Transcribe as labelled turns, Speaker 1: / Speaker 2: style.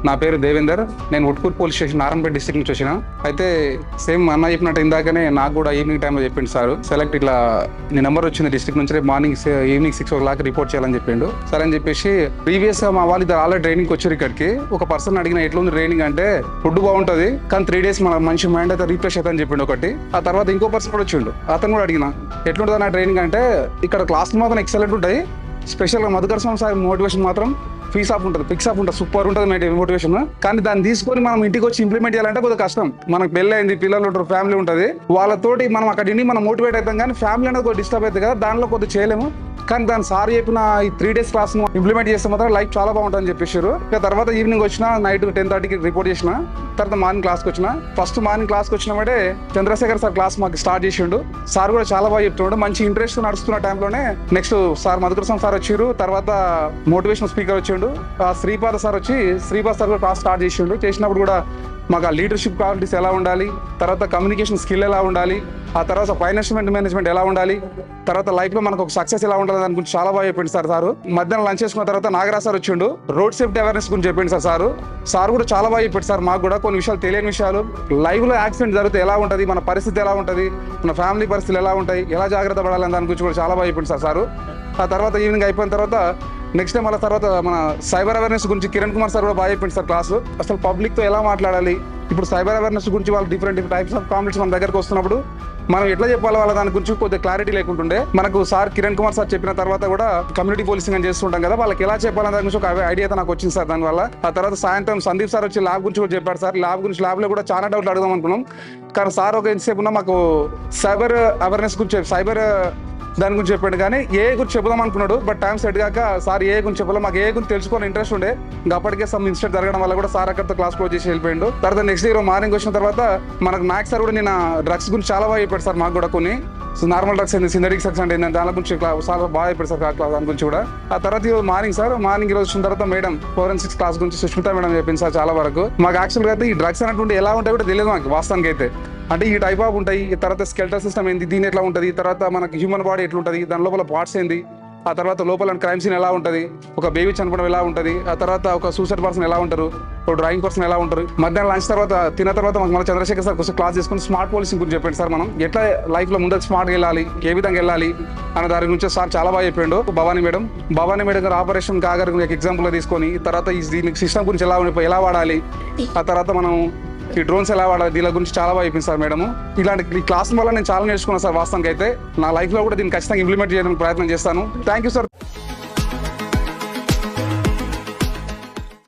Speaker 1: నా పేరు దేవేందర్. నేను Utkoor police station Narayanpet district నుంచి వచ్చిన. అయితే సేమ్ అన్న చెప్పినట్టు ఇందాకనే నాకు కూడా ఈవినింగ్ టైంలో చెప్పిండు సార్, సెలెక్ట్ ఇట్లా నీ నెంబర్ వచ్చింది డిస్ట్రిక్ట్ నుంచి, రేపు ఈవినింగ్ 6 o'clock రిపోర్ట్ చేయాలని చెప్పిండు. సరే అని చెప్పేసి ప్రీవియస్ గా మా వాళ్ళు ఇద్దరు ఆల్రెడీ ట్రైనింగ్ వచ్చారు ఇక్కడికి. ఒక పర్సన్ అడిగిన ఎట్లుంది ట్రైనింగ్ అంటే, ఫుడ్ బాగుంటుంది కానీ 3 days మన మంచి మైండ్ అయితే రీఫ్రెష్ అవుతుందని చెప్పిండు ఒకటి. ఆ తర్వాత ఇంకో పర్సన్ కూడా వచ్చిండు, అతను కూడా అడిగిన ఎట్లుంటుంది నా ట్రైనింగ్ అంటే, ఇక్కడ క్లాస్ మాత్రం ఎక్సలెంట్ ఉంటాయి, స్పెషల్గా మధుకర్ స్వామి సార్ మోటివేషన్ మాత్రం ఫీస్ ఆఫ్ ఉంటుంది, ఫిక్స్ ఆఫ్ ఉంటుంది, సూపర్ ఉంటుంది మోటివేషన్. కానీ దాన్ని తీసుకొని మనం ఇంటికి వచ్చి ఇంప్లిమెంట్ చేయాలంటే కొద్దిగా కష్టం. మనకు పెళ్ళి అయింది, పిల్లలు ఉంటారు, ఫ్యామిలీ ఉంటుంది, వాళ్ళతోటి మనం అక్కడ ఇండి మనం మోటివేట్ అవుతాం, కానీ ఫ్యామిలీ అనేది కొద్దిగా డిస్టర్బ్ అవుతుంది కదా, దానిలో కొద్దిగా చేయలేము. కానీ దాని సార్ చెప్పిన ఈ 3 days క్లాస్ ఇంప్లిమెంట్ చేస్తే మాత్రం లైఫ్ చాలా బాగుంటుందని చెప్పేసారు. ఇక తర్వాత ఈవినింగ్ వచ్చిన, నైట్ 10:30కి రిపోర్ట్ చేసిన, తర్వాత మార్నింగ్ క్లాస్కి వచ్చిన. ఫస్ట్ మార్నింగ్ క్లాస్కి వచ్చినామంటే చంద్రశేఖర్ సార్ క్లాస్ మాకు స్టార్ట్ చేసిండు. సార్ కూడా చాలా బాగా చెప్తున్నాడు, మంచి ఇంట్రెస్ట్ నడుస్తున్న టైంలోనే నెక్స్ట్ సార్ మధుకర్ స్వామి సార్ వచ్చారు, తర్వాత మోటివేషనల్ స్పీకర్ వచ్చిండు, శ్రీపాద సార్ వచ్చి శ్రీపాద సార్ కూడా క్లాస్ స్టార్ట్ చేసిండు. చేసినప్పుడు కూడా మాకు ఆ లీడర్షిప్ క్వాలిటీస్ ఎలా ఉండాలి, తర్వాత కమ్యూనికేషన్ స్కిల్ ఎలా ఉండాలి, ఆ తర్వాత ఫైనాన్షియల్ మేనేజ్మెంట్ ఎలా ఉండాలి, తర్వాత లైఫ్లో మనకు ఒక సక్సెస్ ఎలా ఉండాలి దాని గురించి చాలా బాగా చెప్పింది సార్. మధ్యాహ్నం లంచ్ చేసుకున్న తర్వాత నాగరాజ్ సార్ వచ్చిండు, రోడ్ సేఫ్టీ అవేర్నెస్ గురించి చెప్పింది సార్ కూడా చాలా బాగా చెప్పాడు సార్. మాకు కూడా కొన్ని విషయాలు తెలియని విషయాలు, లైవ్లో యాక్సిడెంట్ జరిగితే ఎలా ఉంటుంది, మన పరిస్థితి ఎలా ఉంటుంది, మన ఫ్యామిలీ పరిస్థితులు ఎలా ఉంటాయి, ఎలా జాగ్రత్త పడాలని దాని గురించి కూడా చాలా బాగా చెప్పింది సార్. ఆ తర్వాత ఈవినింగ్ అయిపోయిన తర్వాత నెక్స్ట్ టైం మళ్ళీ తర్వాత మన సైబర్ అవేర్నెస్ గురించి కిరణ్ కుమార్ సార్ కూడా బాగా చెప్పింది సార్ క్లాసు. అసలు పబ్లిక్తో ఎలా మాట్లాడాలి, ఇప్పుడు సైబర్ అవేర్నెస్ గురించి వాళ్ళు డిఫరెంట్ టైప్స్ ఆఫ్ కాంప్లెక్స్ మన దగ్గరకు వస్తున్నప్పుడు మనం ఎట్లా చెప్పాలి వాళ్ళ దాని గురించి కొద్దిగా క్లారిటీ లేకుంటుండే. మనకు సార్ కిరణ్ కుమార్ సార్ చెప్పిన తర్వాత కూడా కమ్యూనిటీ పోలీసింగ్ అని చేస్తుంటాం కదా, వాళ్ళకి ఎలా చెప్పాలని దాని గురించి ఒక ఐడియా నాకు వచ్చింది సార్ దానివల్ల. ఆ తర్వాత సాయంత్రం సందీప్ సార్ వచ్చి ల్యాబ్ గురించి కూడా చెప్పాడు సార్. ల్యాబ్లో కూడా చాలా డౌట్లు అడుగుదాం అనుకున్నాం, కానీ సార్ ఒక ఎంతసేపు ఉన్నా మాకు సైబర్ అవేర్నెస్ గురించి దాని గురించి చెప్పాడు, కానీ ఏ గురించి చెప్పుదాం అనుకున్నాడు. బట్ టైం సెట్ కాక సార్ ఏ గురించి చెప్పాలో మాకు ఏ గురించి తెలుసుకోవాలని ఇంట్రెస్ట్ ఉండే. ఇంకా అప్పటికే సమ్ ఇన్సిడెంట్ జరగడం వల్ల కూడా సార్ అక్కడితో క్లాస్ క్లోజ్ చేసి వెళ్ళిపోయిండు. తర్వాత నెక్స్ట్ డే మార్నింగ్ వచ్చిన తర్వాత మనకు మ్యాథ్స్ సార్ కూడా నేను డ్రగ్స్ గురించి చాలా బాగా చెప్పాడు సార్. మాకు కూడా కొన్ని నార్మల్ డ్రగ్స్ ఏంది, సింథటిక్ డ్రగ్స్ అంటే దాని గురించి చాలా బాగా చెప్పాడు సార్ క్లాస్ దాని గురించి కూడా. ఆ తర్వాత మార్నింగ్ ఈరోజు వచ్చిన తర్వాత మేడం ఫోరెన్సిక్స్ క్లాస్ గురించి సుష్మిత మేడం చెప్పింది సార్ చాలా వరకు. మాకు యాక్చువల్గా అయితే ఈ డ్రగ్స్ అనేటువంటి ఎలా ఉంటాయి కూడా తెలియదు మాకు వాస్తవానికి అయితే. అంటే ఈ టైప్ ఆఫ్ ఉంటాయి, తర్వాత స్కెల్టల్ సిస్టమ్ ఏంది, దీని ఎట్లా ఉంటుంది, తర్వాత మనకి హ్యూమన్ బాడీ ఎట్లా ఉంటుంది, దాని లోపల పార్ట్స్ ఏంది, ఆ తర్వాత లోపల క్రైమ్ సీన్ ఎలా ఉంటుంది, ఒక బేబీ చనిపోవడం ఎలా ఉంటుంది, ఆ తర్వాత ఒక సూసైడ్ పర్సన్ ఎలా ఉంటారు, ఒక డ్రాయింగ్ పర్సన్ ఎలా ఉంటారు. మధ్యాహ్నం లంచ్ తర్వాత తిన్న తర్వాత మాకు మన చంద్రశేఖర్ సార్ కోసం క్లాస్ చేసుకుని స్మార్ట్ పోలీసింగ్ గురించి చెప్పండి సార్. మనం ఎట్లా లైఫ్లో ముందుకు స్మార్ట్గా వెళ్ళాలి, ఏ విధంగా వెళ్ళాలి అన్న దాని గురించి సార్ చాలా బాగా చెప్పిండు. భవానీ మేడం గారు ఆపరేషన్ కాగర్ ఎగ్జాంపుల్గా తీసుకొని, తర్వాత దీనికి సిస్టమ్ గురించి ఎలా వాడాలి, ఆ తర్వాత మనం ఈ డ్రోన్స్ ఎలా వాడాలి, దీని గురించి చాలా బాగా చెప్పింది సార్ మేడం. ఇలాంటి క్లాస్ వల్ల నేను చాలా నేర్చుకున్నాను సార్. వాస్తవానికి అయితే నా లైఫ్లో కూడా దీన్ని ఖచ్చితంగా ఇంప్లిమెంట్ చేయడానికి ప్రయత్నం చేస్తాను. Thank you sir.